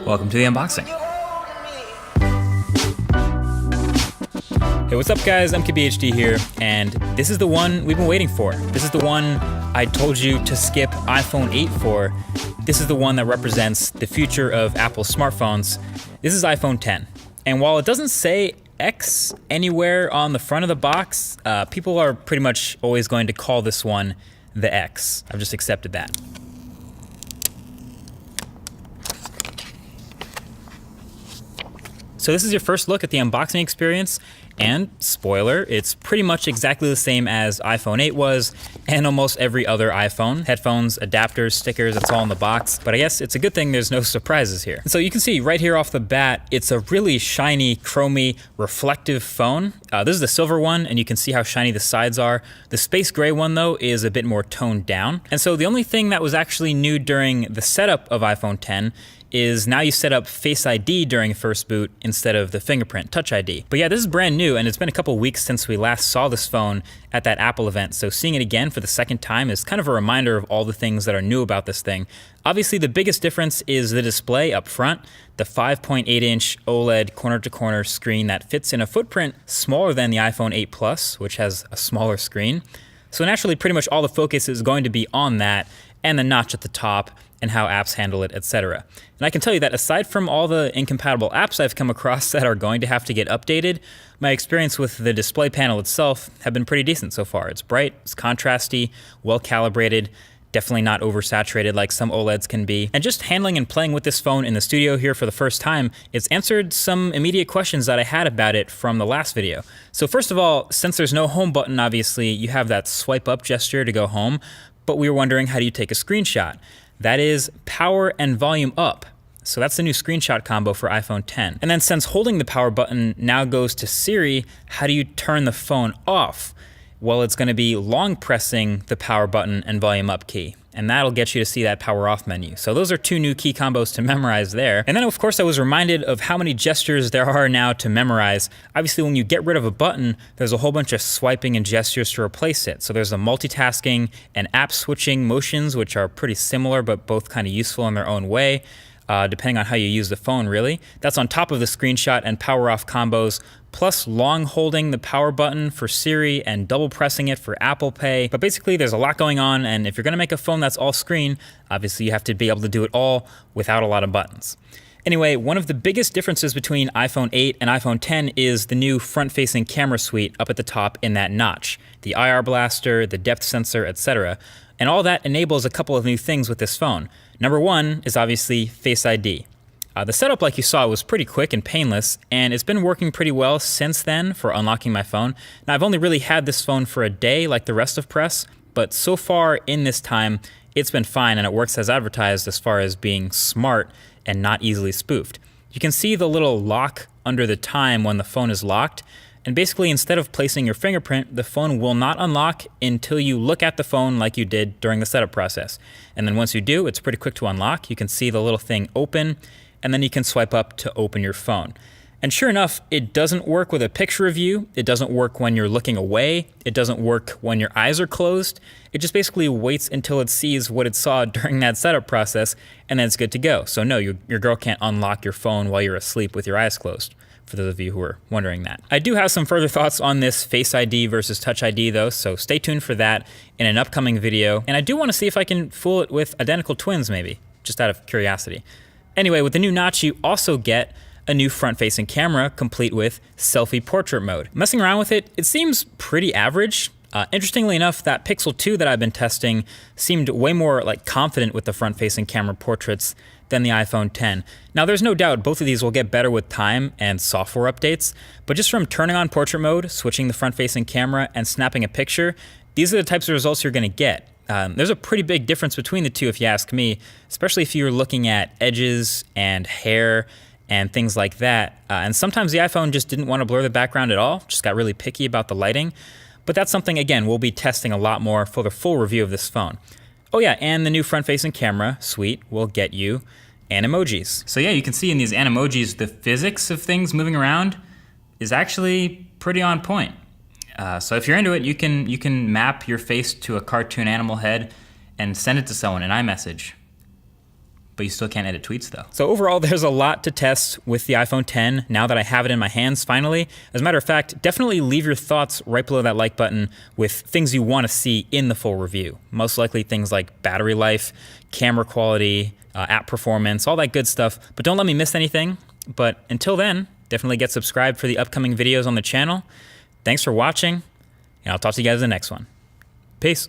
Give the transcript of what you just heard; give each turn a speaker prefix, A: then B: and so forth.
A: Welcome to the unboxing. Hey, what's up guys? MKBHD here, and this is the one we've been waiting for. This is the one I told you to skip iPhone 8 for. This is the one that represents the future of Apple smartphones. This is iPhone 10. And while it doesn't say X anywhere on the front of the box, people are pretty much always going to call this one the X. I've just accepted that. So this is your first look at the unboxing experience, and spoiler, it's pretty much exactly the same as iPhone 8 was, and almost every other iPhone. Headphones, adapters, stickers, it's all in the box, but I guess it's a good thing there's no surprises here. And so you can see right here off the bat, it's a really shiny, chromy, reflective phone. This is the silver one, and you can see how shiny the sides are. The space gray one though is a bit more toned down. And so the only thing that was actually new during the setup of iPhone 10 is now you set up Face ID during first boot instead of the fingerprint Touch ID. But yeah, this is brand new, and it's been a couple weeks since we last saw this phone at that Apple event, so seeing it again for the second time is kind of a reminder of all the things that are new about this thing. Obviously, the biggest difference is the display up front, the 5.8-inch OLED corner-to-corner screen that fits in a footprint smaller than the iPhone 8 Plus, which has a smaller screen. So naturally, pretty much all the focus is going to be on that, and the notch at the top, and how apps handle it, etc. And I can tell you that aside from all the incompatible apps I've come across that are going to have to get updated, my experience with the display panel itself have been pretty decent so far. It's bright, it's contrasty, well calibrated, definitely not oversaturated like some OLEDs can be. And just handling and playing with this phone in the studio here for the first time, it's answered some immediate questions that I had about it from the last video. So first of all, since there's no home button, obviously, you have that swipe up gesture to go home, but we were wondering, how do you take a screenshot? That is power and volume up. So that's the new screenshot combo for iPhone 10. And then since holding the power button now goes to Siri, how do you turn the phone off? Well, it's gonna be long pressing the power button and volume up key, and that'll get you to see that power off menu. So those are two new key combos to memorize there. And then of course I was reminded of how many gestures there are now to memorize. Obviously when you get rid of a button, there's a whole bunch of swiping and gestures to replace it. So there's the multitasking and app switching motions, which are pretty similar but both kind of useful in their own way. Depending on how you use the phone, really. That's on top of the screenshot and power off combos, plus long holding the power button for Siri and double pressing it for Apple Pay. But basically there's a lot going on, and if you're gonna make a phone that's all screen, obviously you have to be able to do it all without a lot of buttons. Anyway, one of the biggest differences between iPhone 8 and iPhone 10 is the new front-facing camera suite up at the top in that notch. The IR blaster, the depth sensor, etc. And all that enables a couple of new things with this phone. Number one is obviously Face ID. The setup, like you saw, was pretty quick and painless, and it's been working pretty well since then for unlocking my phone. Now, I've only really had this phone for a day like the rest of press, but so far in this time, it's been fine, and it works as advertised as far as being smart and not easily spoofed. You can see the little lock under the time when the phone is locked, and basically instead of placing your fingerprint, the phone will not unlock until you look at the phone like you did during the setup process. And then once you do, it's pretty quick to unlock. You can see the little thing open, and then you can swipe up to open your phone. And sure enough, it doesn't work with a picture of you. It doesn't work when you're looking away. It doesn't work when your eyes are closed. It just basically waits until it sees what it saw during that setup process, and then it's good to go. So no, your girl can't unlock your phone while you're asleep with your eyes closed, for those of you who are wondering that. I do have some further thoughts on this Face ID versus Touch ID though, so stay tuned for that in an upcoming video. And I do want to see if I can fool it with identical twins maybe, just out of curiosity. Anyway, with the new notch, you also get a new front-facing camera complete with selfie portrait mode. Messing around with it, it seems pretty average. Interestingly enough, that Pixel 2 that I've been testing seemed way more like confident with the front-facing camera portraits than the iPhone 10. Now there's no doubt both of these will get better with time and software updates, but just from turning on portrait mode, switching the front-facing camera, and snapping a picture, these are the types of results you're gonna get. There's a pretty big difference between the two if you ask me, especially if you're looking at edges and hair and things like that. And sometimes the iPhone just didn't want to blur the background at all, just got really picky about the lighting. But that's something, again, we'll be testing a lot more for the full review of this phone. Oh yeah, and the new front-facing camera suite will get you Animojis. So yeah, you can see in these Animojis, the physics of things moving around is actually pretty on point. So if you're into it, you can map your face to a cartoon animal head and send it to someone in iMessage. But you still can't edit tweets though. So overall, there's a lot to test with the iPhone 10 now that I have it in my hands finally. As a matter of fact, definitely leave your thoughts right below that like button with things you want to see in the full review. Most likely things like battery life, camera quality, app performance, all that good stuff. But don't let me miss anything. But until then, definitely get subscribed for the upcoming videos on the channel. Thanks for watching, and I'll talk to you guys in the next one. Peace.